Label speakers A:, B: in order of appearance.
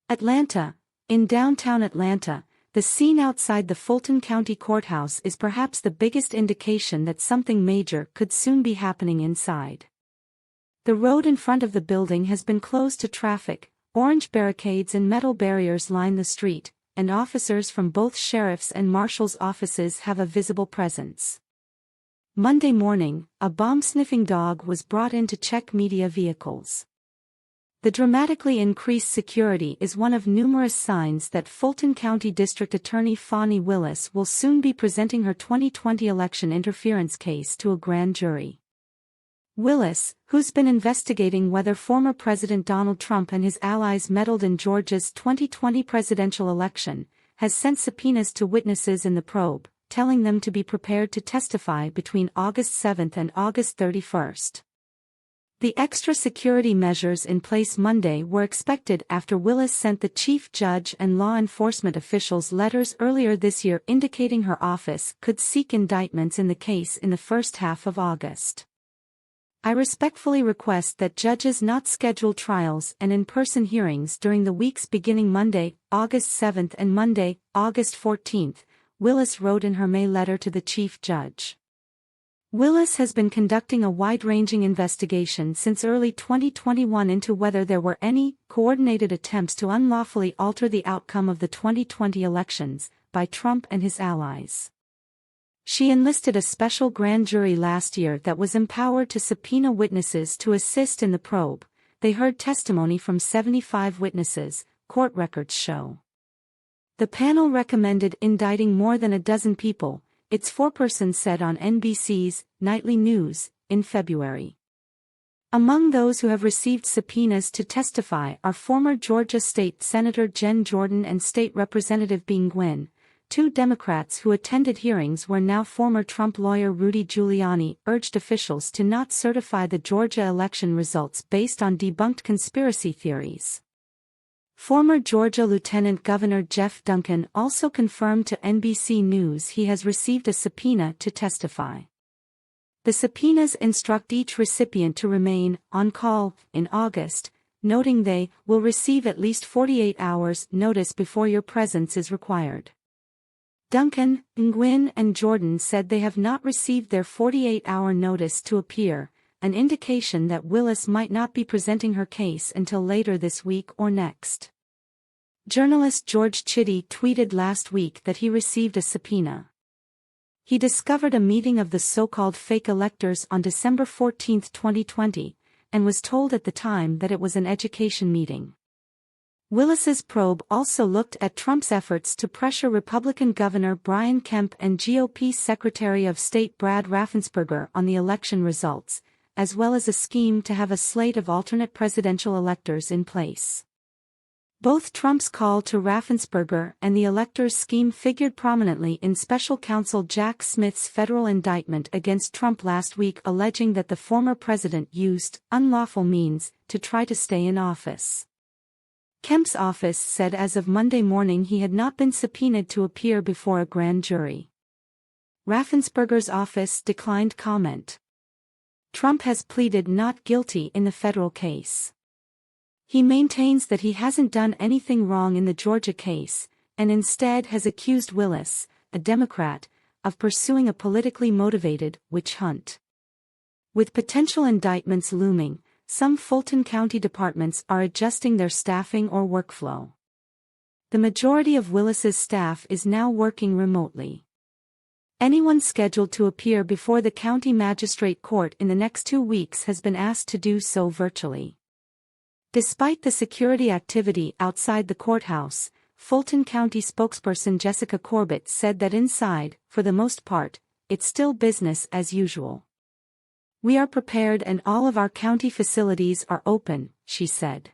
A: Atlanta. In downtown Atlanta, the scene outside the Fulton County Courthouse is perhaps the biggest indication that something major could soon be happening inside. The road in front of the building has been closed to traffic, orange barricades and metal barriers line the street, and officers from both sheriff's and marshal's offices have a visible presence. Monday morning, a bomb-sniffing dog was brought in to check media vehicles. The dramatically increased security is one of numerous signs that Fulton County District Attorney Fani Willis will soon be presenting her 2020 election interference case to a grand jury. Willis, who's been investigating whether former President Donald Trump and his allies meddled in Georgia's 2020 presidential election, has sent subpoenas to witnesses in the probe, telling them to be prepared to testify between August 7 and August 31. The extra security measures in place Monday were expected after Willis sent the chief judge and law enforcement officials letters earlier this year indicating her office could seek indictments in the case in the first half of August. I respectfully request that judges not schedule trials and in-person hearings during the weeks beginning Monday, August 7 and Monday, August 14, Willis wrote in her May letter to the chief judge. Willis has been conducting a wide-ranging investigation since early 2021 into whether there were any coordinated attempts to unlawfully alter the outcome of the 2020 elections by Trump and his allies. She enlisted a special grand jury last year that was empowered to subpoena witnesses to assist in the probe. They heard testimony from 75 witnesses, court records show. The panel recommended indicting more than a dozen people, its foreperson said on NBC's Nightly News in February. Among those who have received subpoenas to testify are former Georgia State Senator Jen Jordan and State Representative Bing Gwynn, two Democrats who attended hearings where now former Trump lawyer Rudy Giuliani urged officials to not certify the Georgia election results based on debunked conspiracy theories. Former Georgia Lieutenant Governor Jeff Duncan also confirmed to NBC News he has received a subpoena to testify. The subpoenas instruct each recipient to remain on call in August, noting they will receive at least 48 hours notice before your presence is required. Duncan, Gwynn and Jordan said they have not received their 48-hour notice to appear, an indication that Willis might not be presenting her case until later this week or next. Journalist George Chitty tweeted last week that he received a subpoena. He discovered a meeting of the so-called fake electors on December 14, 2020, and was told at the time that it was an education meeting. Willis's probe also looked at Trump's efforts to pressure Republican Governor Brian Kemp and GOP Secretary of State Brad Raffensperger on the election results, as well as a scheme to have a slate of alternate presidential electors in place. Both Trump's call to Raffensperger and the electors scheme figured prominently in special counsel Jack Smith's federal indictment against Trump last week, alleging that the former president used unlawful means to try to stay in office. Kemp's office said as of Monday morning he had not been subpoenaed to appear before a grand jury. Raffensperger's office declined comment. Trump has pleaded not guilty in the federal case. He maintains that he hasn't done anything wrong in the Georgia case, and instead has accused Willis, a Democrat, of pursuing a politically motivated witch hunt. With potential indictments looming, some Fulton County departments are adjusting their staffing or workflow. The majority of Willis's staff is now working remotely. Anyone scheduled to appear before the county magistrate court in the next 2 weeks has been asked to do so virtually. Despite the security activity outside the courthouse, Fulton County spokesperson Jessica Corbett said that inside, for the most part, it's still business as usual. "We are prepared and all of our county facilities are open," she said.